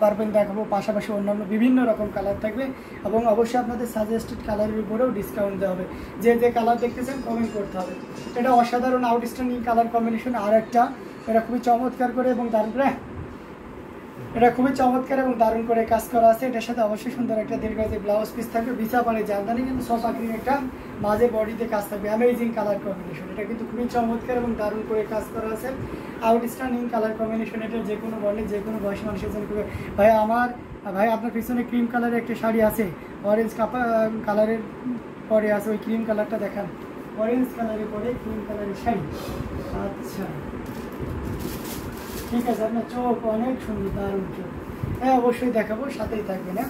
পারবেন দেখাবো, পাশাপাশি অন্যান্য বিভিন্ন রকম কালার থাকবে এবং অবশ্যই আপনাদের সাজেস্টেড কালারের উপরেও ডিসকাউন্ট দেওয়া হবে। যে যে কালার দেখতেছেন কমেন্ট করতে হবে। এটা অসাধারণ আউটস্ট্যান্ডিং কালার কম্বিনেশন। আর একটা এটা খুবই চমৎকার করে এবং দারুণ করে, এটা খুবই চমৎকার এবং দারুণ করে কাজ করা আছে। এটার সাথে অবশ্যই সুন্দর একটা দীর্ঘায়িত ব্লাউজ পিস থাকবে, বিছা পারে জামদানি কিন্তু সব আগ্রিং একটা মাঝে বডিতে কাজ থাকবে। অ্যামেজিং কালার কম্বিনেশন, এটা কিন্তু খুবই চমৎকার এবং দারুণ করে কাজ করা আছে। আউটস্ট্যান্ডিং কালার কম্বিনেশন, এটা যে কোনো বর্ণে যে কোনো বয়সী মানুষের জন্য খুবই। ভাই আপনার পিছনে ক্রিম কালারের একটা শাড়ি আছে, অরেঞ্জ কালারের পরে আছে, ওই ক্রিম কালারটা দেখান। অরেঞ্জ কালারের পরে ক্রিম কালারের শাড়ি। আচ্ছা ঠিক আছে, আপনার চোখ অনেক সুন্দর, দারুণ চোখ। হ্যাঁ অবশ্যই দেখাবো, সাথেই থাকবে না।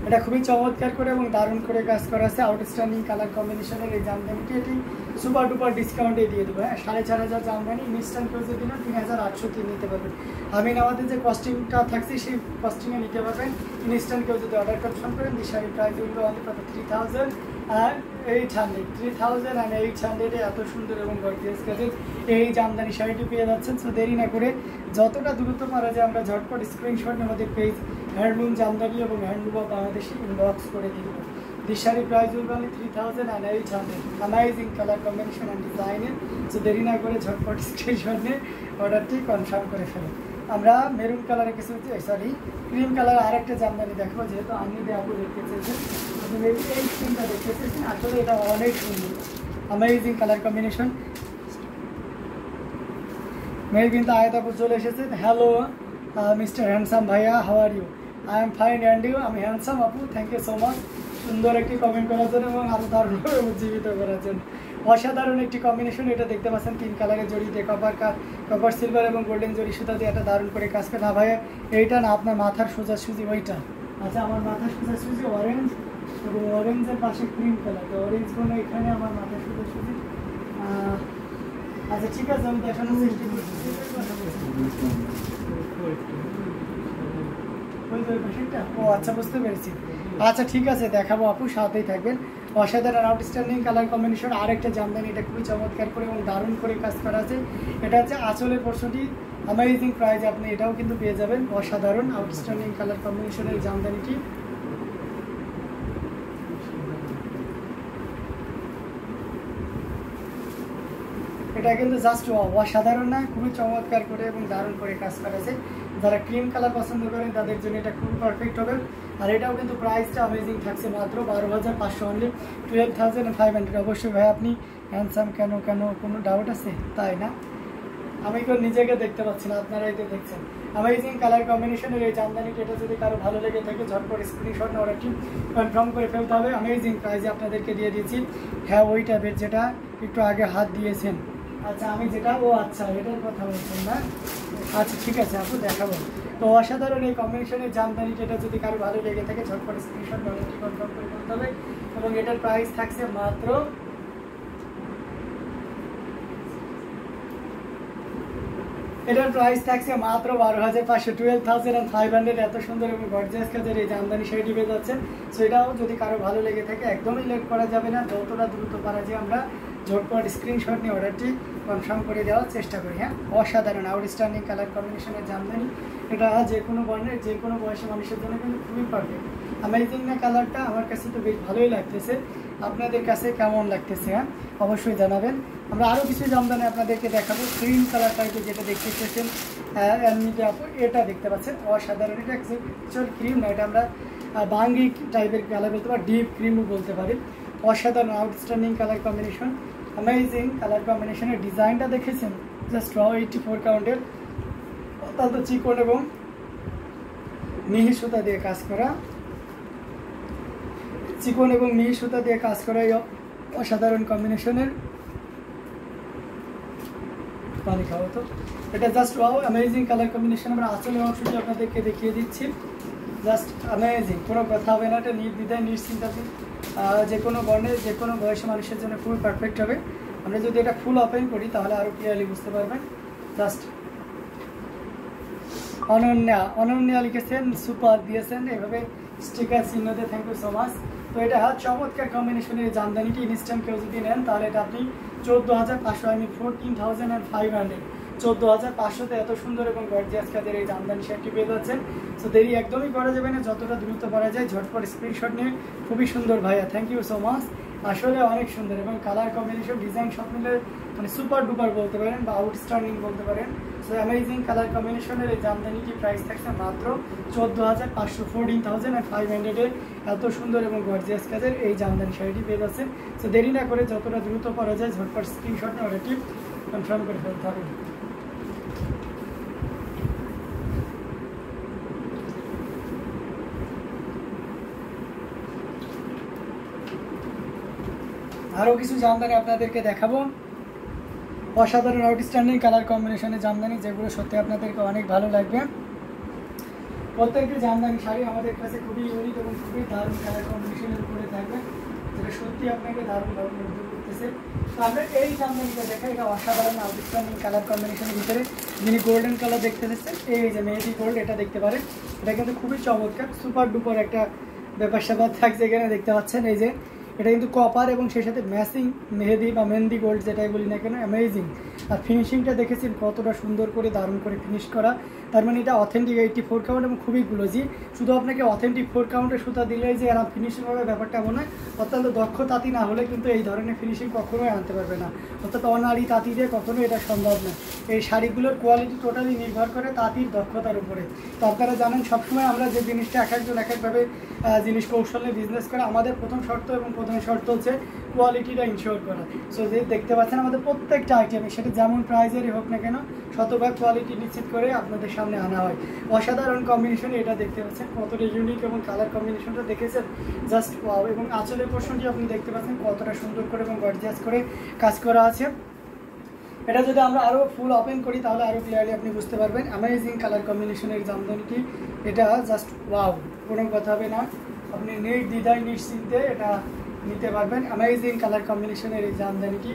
এটা খুবই চমৎকার করে এবং দারুণ করে কাজ করা আছে। আউটস্ট্যান্ডিং কালার কম্বিনেশনের এই জামদানিটি এটি সুপার ডুপার ডিসকাউন্টে দিয়ে দেবো। হ্যাঁ 4,500 জামদানি ইনস্ট্যান্ট করে দিলে 3,800 নিতে পারবেন। আমাদের যে কস্টিংটা থাকছে সেই কস্টিংয়ে নিতে পারবেন। ইনস্ট্যান্ট কেউ যদি অর্ডার কনফার্ম করেন, দি শাড়ির প্রাইস হলো অনলি 3,800 এত সুন্দর এবং গর্জিয়াস কাজের এই জামদানি শাড়িটি পেয়ে যাচ্ছেন। সো দেরি না করে যতটা দ্রুত পারা যায় আমরা ঝটপট স্ক্রিনশট আমাদের পেজ হ্যান্ডলুম জামদানি এবং হ্যান্ডলুম অফ বাংলাদেশে ইনবক্স করে দিয়ে দেবো। This শাড়ির price will be only 3,800. Amazing color combination and design. So দেরি না করে ঝটপট স্ক্রিনশট নিয়ে অর্ডারটি কনফার্ম করে ফেলুন। আমরা মেরুন কালারে কিছু ক্রিম কালার আর একটা জামদানি দেখবো, যেহেতু আমি আপু দেখতে চেয়েছেন, এই ক্রিমটা দেখতে চেয়েছেন। আসলে এটা অনেক সুন্দর, অ্যামেজিং কালার কম্বিনেশন। মেয়ের কিন্তু আয়াত আপু চলে এসেছে। হ্যালো মিস্টার হ্যান্ডসাম ভাইয়া, how are you? I am fine and you? আমি হ্যান্ডসাম আপু, থ্যাংক ইউ সো মাচ সুন্দর একটি কমেন্ট করার জন্য এবং আরও দারুণভাবে উজ্জীবিত করার জন্য। অসাধারণ একটি কম্বিনেশন। এটা দেখতে পাচ্ছেন 3 কালারের জড়ি দিয়ে কপার সিলভার এবং গোল্ডেন জড়ি সুতা দিয়ে একটা দারুণ করে কাজ করে। না ভাইয়া এইটা না, আপনার মাথার সোজাসুজি ওইটা। আচ্ছা আমার মাথার সোজাসুজি অরেঞ্জ এবং অরেঞ্জের পাশে ক্রিম কালার, তো অরেঞ্জ কোনো এখানে আমার মাথার সোজাসুজি। আচ্ছা ঠিক আছে, আমি দেখানোর চেষ্টা করছি। ও আচ্ছা বুঝতে পেরেছি। আচ্ছা ঠিক আছে দেখাবো আপু, সাথেই থাকবেন। অসাধারণ আউটস্ট্যান্ডিং কালার কম্বিনেশন আর একটা জামদানি, এটা খুবই চমৎকার করে এবং দারুণ করে কাজ করা আছে। এটা হচ্ছে আঁচলের পোর্শনটি অ্যামেজিং প্রাইস, আপনি এটাও কিন্তু পেয়ে যাবেন। অসাধারণ আউটস্ট্যান্ডিং কালার কম্বিনেশনের জামদানিটি এটা কিন্তু জাস্ট অসাধারণ না, খুবই চমৎকার করে এবং দারুণ করে কাজ করা আছে। যারা ক্রিম কালার পছন্দ করেন তাদের জন্য এটা খুবই পারফেক্ট হবে। আর এটাও কিন্তু প্রাইসটা অ্যামেজিং থাকছে, মাত্র 12,500, অনলি 12,500। অবশ্যই ভাই আপনি হ্যান্ডসাম কেন কোনো ডাউট আছে? তাই না, আমি কেউ নিজেকে দেখতে পাচ্ছি না, আপনারাই তো দেখছেন। অ্যামেজিং কালার কম্বিনেশনের এই জামদানিটা, এটা যদি কারো ভালো লেগে থাকে ঝটপট স্ক্রিনশট না অর্ডারটি কনফার্ম করে ফেলতে হবে। অ্যামেজিং প্রাইসে আপনাদেরকে দিয়ে দিয়েছি। হ্যাঁ ওই টাইপের যেটা একটু আগে হাত দিয়েছেন। আচ্ছা আমি যেটা, ও আচ্ছা এটার কথা বলছেন না। আচ্ছা ঠিক আছে আপু দেখাবো। তো অসাধারণ এই কম্বিনেশনের জামদানি, যেটা যদি কারো ভালো লেগে থাকে ঝটপট স্ক্রিনশট অর্ডারটি কনফার্ম করে ফেলতে হবে। এবং এটার প্রাইস থাকছে মাত্র, এটার প্রাইস থাকছে মাত্র 12,500, 12,500। এত সুন্দর এবং গর্জিয়াস কাজের এই জামদানি শাড়িটি পেয়ে যাচ্ছেন। সো এটাও যদি কারো ভালো লেগে থাকে একদমই লেট করা যাবে না, যতটা দ্রুত পারা যায় আমরা ঝটপট স্ক্রিনশট নিয়ে অর্ডারটি কনফার্ম করে দেওয়ার চেষ্টা করি। হ্যাঁ অসাধারণ আউটস্ট্যান্ডিং কালার কম্বিনেশনের জামদানি, এটা যে কোনো বর্ণের যে কোনো বয়সী মানুষের জন্য কিন্তু খুবই পারফেক্ট। অ্যামেজিং না কালারটা, আমার কাছে তো বেশ ভালোই লাগতেছে। আপনাদের কাছে কেমন লাগতেছে হ্যাঁ অবশ্যই জানাবেন। আমরা আরও কিছু জামদানি আপনাদেরকে দেখাবো। ক্রিম কালার টাইপের যেটা দেখতে পেয়েছেন এমনিতে আপু, এটা দেখতে পাচ্ছেন অসাধারণ। এটা অ্যাকচুয়াল ক্রিম না, এটা আমরা বাঙ্গি টাইপের কালার বলতে পারি, ডিপ ক্রিমও বলতে পারি। অসাধারণ outstanding colour combination, amazing colour কম্বিনেশনের ডিজাইনটা দেখেছেন, জাস্ট 84 কাউন্টের অত্যন্ত চিকন এবং মিহি সুতা দিয়ে কাজ করা, চিকন এবং মিহি সুতা দিয়ে কাজ করা এই অসাধারণ কম্বিনেশনের। পানি খাওয়া তো, এটা just wow amazing colour combination. আমরা আসলে অংশটি আপনাদেরকে দেখিয়ে দিচ্ছি, জাস্ট অ্যামেজিং, কোনো কথা হবে না। এটা নির্দ্বিধায় নিশ্চিন্তাতে যে কোনো বর্ণের যে কোনো বয়সী মানুষের জন্য খুবই পারফেক্ট হবে। আমরা যদি এটা ফুল ওপেন করি তাহলে আরও ক্লিয়ারলি বুঝতে পারবেন। জাস্ট অনন্যা লিখেছেন, সুপার দিয়েছেন এভাবে স্টিকার চিহ্নতে, থ্যাংক ইউ সো মাচ। তো এটা চমৎকার কম্বিনেশনের জামদানিটি ইনস্ট্যান্ট কেউ যদি নেন তাহলে এটা আপনি 14,500, 14,500 14,500-তে এত সুন্দর এবং গর্জিয়াস কাজের এই জামদানি শাড়িটি পেয়ে যাচ্ছেন। সো দেরি একদমই করা যাবে না, যতটা দ্রুত করা যায় ঝটপট স্ক্রিনশট নিয়ে। খুবই সুন্দর ভাইয়া, থ্যাংক ইউ সো মাচ। আসলে অনেক সুন্দর এবং কালার কম্বিনেশন ডিজাইন সব মিলে মানে সুপার ডুপার বলতে পারেন বা আউটস্ট্যান্ডিং বলতে পারেন। সো অ্যামেজিং কালার কম্বিনেশনের এই জামদানিটি প্রাইস থাকছে মাত্র 14,500, 14,500-এ এত সুন্দর এবং গর্জিয়াস কাজের এই জামদানি শাড়িটি পেয়ে যাচ্ছেন। সো দেরি না করে যতটা দ্রুত করা যায় ঝটপট স্ক্রিনশট নিয়ে অর্ডারটি কনফার্ম করে ফেলতে হবে। আরও কিছু জামদানি আপনাদেরকে দেখাবো, অসাধারণ আউটস্ট্যান্ডিং কালার কম্বিনেশনের জামদানি, যেগুলো সত্যি আপনাদেরকে অনেক ভালো লাগবে। প্রত্যেকটি জামদানি শাড়ি আমাদের কাছে খুবই ইউনিক এবং খুবই দারুণ কালার কম্বিনেশনের উপরে থাকবে, যেটা সত্যি আপনাকে দারুণভাবে মুগ্ধ করতেছে। তো আমরা এই জামদানিটা দেখে, এটা অসাধারণ আউটস্ট্যান্ডিং কালার কম্বিনেশনের ভিতরে যিনি গোল্ডেন কালার দেখতে পাচ্ছেন, এই যে মেহেদি গোল্ড, এটা দেখতে পারেন। এটা কিন্তু খুবই চমৎকার সুপার ডুপার একটা ব্যাপার স্যাপার থাকছে এখানে, দেখতে পাচ্ছেন। এই যে এটা কিন্তু কপার এবং সেই সাথে ম্যাচিং মেহেদি বা মেহেন্দি গোল্ড যেটাই বলি না কেন, অ্যামেজিং। আর ফিনিশিংটা দেখেছেন কতটা সুন্দর করে দারুণ করে ফিনিশ করা, তার মানে এটা অথেন্টিক 84 কাউন্ট এবং খুবই গ্লোজি। শুধু আপনাকে অথেন্টিক 4 কাউন্টের সুতা দিলেই যে এরা ফিনিশিং হবে ব্যাপারটা এমন নয়। অত্যন্ত দক্ষ তাঁতি না হলে কিন্তু এই ধরনের ফিনিশিং কখনোই আনতে পারবে না, অর্থাৎ অনাড়ি তাঁতি দিয়ে কখনোই এটা সম্ভব নয়। এই শাড়িগুলোর কোয়ালিটি টোটালি নির্ভর করে তাঁতির দক্ষতার উপরে। তো আপনারা জানেন সবসময় আমরা যে জিনিসটা এক একজন এক একভাবে জিনিস কৌশলে বিজনেস করে, আমাদের প্রথম শর্ত এবং প্রথম শর্ত হচ্ছে কোয়ালিটিটা ইনশিওর করা। সো যে দেখতে পাচ্ছেন আমাদের প্রত্যেকটা আইটেমে, সেটা যেমন প্রাইজেরই হোক না কেন, শতভাগ কোয়ালিটি নিশ্চিত করে আপনাদের সামনে আনা হয়। অসাধারণ কম্বিনেশনে এটা দেখতে পাচ্ছেন, কতটা ইউনিক এবং কালার কম্বিনেশনটা দেখেছেন জাস্ট ওয়াও। এবং আঁচলের পোর্শনটি আপনি দেখতে পাচ্ছেন কতটা সুন্দর করে এবং গর্জিয়াস করে কাজ করা আছে। এটা যদি আমরা আরও ফুল ওপেন করি তাহলে আরও ক্লিয়ারলি আপনি বুঝতে পারবেন। অ্যামেজিং কালার কম্বিনেশনের জামদানিটি, এটা জাস্ট ওয়াও, কোনো কথা হবে না, আপনি নির্দ্বিধায় নিশ্চিন্তে এটা নিতে পারবেন। অ্যামেজিং কালার কম্বিনেশনের এই জামদানিটি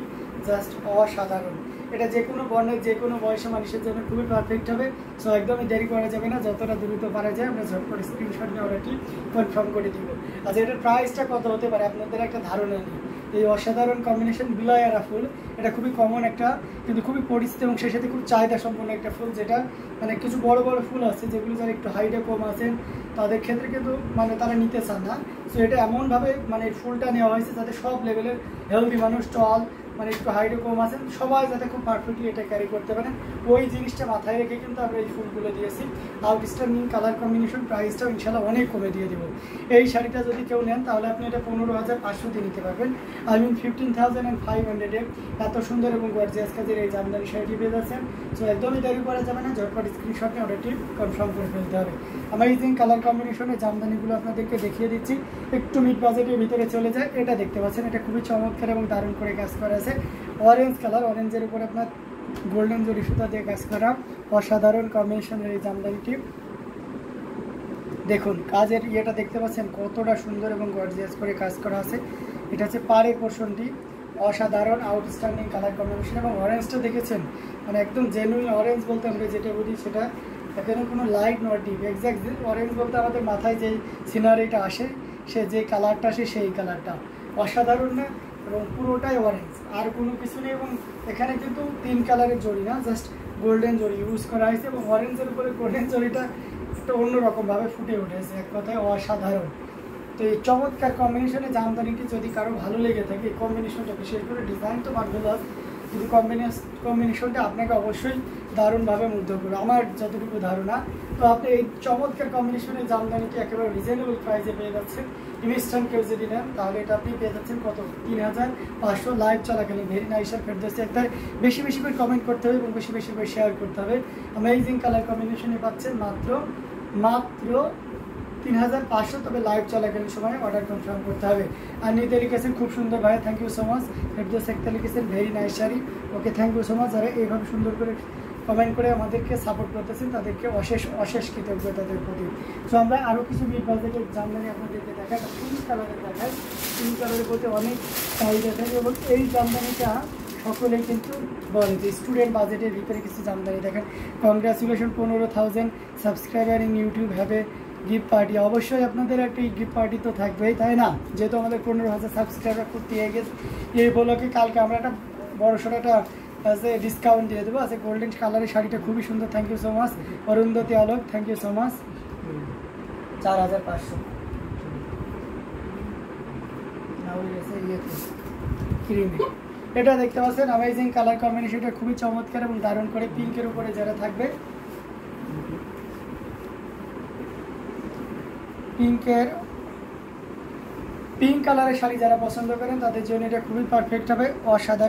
জাস্ট অসাধারণ। এটা যে কোনো বর্ণের যে কোনো বয়সী মানুষের জন্য খুবই পারফেক্ট হবে। সো একদমই দেরি করা যাবে না, যতটা দ্রুত পারা যায় আমরা ঝটপট স্ক্রিনশট নিয়ে অর্ডারটি কনফার্ম করে দিব। আচ্ছা, এটার প্রাইসটা কত হতে পারে আপনাদের একটা ধারণা নেই। এই অসাধারণ কম্বিনেশন বিলায়ারা ফুল, এটা খুবই কমন একটা কিন্তু খুবই পরিচিত এবং সেই সাথে খুব চাহিদা সম্পন্ন একটা ফুল, যেটা মানে কিছু বড় বড় ফুল আছে যেগুলো যারা একটু হাইটে কম আছেন তাদের ক্ষেত্রে কিন্তু মানে তারা নিতে চান না। সো এটা এমনভাবে মানে ফুলটা নেওয়া হয়েছে যাতে সব লেভেলের হেলদি মানুষ, টল মানে একটু হাইটে কম আছেন, সবাই যাতে খুব পারফেক্টলি এটা ক্যারি করতে পারেন, ওই জিনিসটা মাথায় রেখে কিন্তু আমরা এই ফুলগুলো দিয়েছি। আউটস্ট্যান্ডিং কালার কম্বিনেশন, প্রাইসটাও ইনশাল্লাহ অনেক কমে দিয়ে দেবো। এই শাড়িটা যদি কেউ নেন তাহলে আপনি এটা 15,500 দিয়ে নিতে পারবেন। 15,500-এর এত সুন্দর এবং গর্জিয়াস কাজের এই জামদানি শাড়িটি পেয়ে যাচ্ছেন। সো একদমই দেরি করা যাবে না, ঝটপট স্ক্রিনশট নিয়ে অর্ডারটি কনফার্ম করে ফেলতে হবে। অ্যামেজিং কালার কম্বিনেশনের জামদানিগুলো আপনাদেরকে দেখিয়ে দিচ্ছি, একটু মিড বাজেটের ভিতরে চলে যায়। এটা দেখতে পাচ্ছেন, এটা খুবই চমৎকার এবং দারুণ করে কাজ করা আছে। অরেঞ্জ কালার, অরেঞ্জের উপর আপনার গোল্ডেন জরি সুতা দিয়ে কাজ করা অসাধারণ কম্বিনেশনের এই জামদানিটি। দেখুন কাজের ইয়েটা দেখতে পাচ্ছেন কতটা সুন্দর এবং গর্জিয়াস করে কাজ করা আছে। এটা হচ্ছে পাড়ের পোর্শনটি, অসাধারণ আউটস্ট্যান্ডিং কালার কম্বিনেশন। এবং অরেঞ্জটা দেখেছেন, মানে একদম জেনুইন অরেঞ্জ বলতে আমরা যেটা বুঝি সেটা এখানে কোনো light not deep, exact orange বলতে আমাদের মাথায় যেই সিনারিটা আসে, সে যে কালারটা আসে সেই কালারটা অসাধারণ না, এবং পুরোটাই অরেঞ্জ, আর কোনো কিছু নেই। এবং এখানে কিন্তু 3 কালারের জড়ি না, জাস্ট গোল্ডেন জড়ি ইউজ করা হয়েছে এবং অরেঞ্জের উপরে গোল্ডেন জড়িটা একটা অন্যরকমভাবে ফুটে উঠেছে, এক কথায় অসাধারণ। তো এই চমৎকার কম্বিনেশনে জামদানিটি যদি কারো ভালো লেগে থাকে, এই কম্বিনেশনটা বিশেষ করে ডিজাইন তো মার্ভেলাস, কিন্তু কম্বিনেশনটা আপনাকে অবশ্যই দারুণভাবে মুগ্ধ করবে আমার যতটুকু ধারণা। তো আপনি এই চমৎকার কম্বিনেশনের জামদানিটি একেবারে রিজনেবল প্রাইসে পেয়ে যাচ্ছেন। ইনস্ট্যান্ট কেউ যদি নেন তাহলে এটা আপনি পেয়ে যাচ্ছেন কত, 3,500 লাইভ চলাকালীন। ভেরি নাইসার ফেরদৌসি একটা বেশি বেশি করে কমেন্ট করতে হবে এবং বেশি বেশি করে শেয়ার করতে হবে। অ্যামেজিং কালার কম্বিনেশনে পাচ্ছেন মাত্র 3,500, তবে লাইভ চলাকালীন সময় অর্ডার কনফার্ম করতে হবে। আর নিতে লিখেছেন খুব সুন্দর ভাই, thank you so much. Ferdous একটা লিখেছেন very nice sari, okay thank you so much. যারা এইভাবে সুন্দর করে কমেন্ট করে আমাদেরকে সাপোর্ট করতেছেন তাদেরকে অশেষ অশেষ কৃতজ্ঞতা তাদের প্রতি। তো আমরা আরও কিছু মিড বাজেটের জামদানি আপনাদেরকে দেখাই, পিঙ্ক কালারের দেখাই। পিঙ্ক কালারের প্রতি অনেক চাহিদা থাকে এবং এই জামদানিটা সকলেই কিন্তু বলে যে স্টুডেন্ট বাজেটের ভিতরে কিছু জামদানি দেখেন। Congratulation 15,000 subscriber in YouTube হ্যাভে gift party. অবশ্যই আপনাদের একটা গিফট পার্টি তো থাকবেই, তাই না? যেহেতু আমাদের 15,000 সাবস্ক্রাইবার করতে গেছে এই বলকে, কালকে আমরা একটা বড়সড় একটা আছে ডিসকাউন্ট দিয়ে দেবো। আছে গোল্ডেন কালারের শাড়িটা খুবই সুন্দর, thank you so much. Arundhati Alok, thank you so much. 4500 ক্রিমি। এটা দেখতে পাচ্ছেন অ্যামেজিং কালার কম্বিনেশনটা খুবই চমৎকার এবং দারুণ করে পিঙ্কের উপরে যারা থাকবে, পিঙ্ক কালারের শাড়ি যারা পছন্দ করেন তাদের জন্য এটা খুবই পারফেক্ট হবে, অসাধারণ।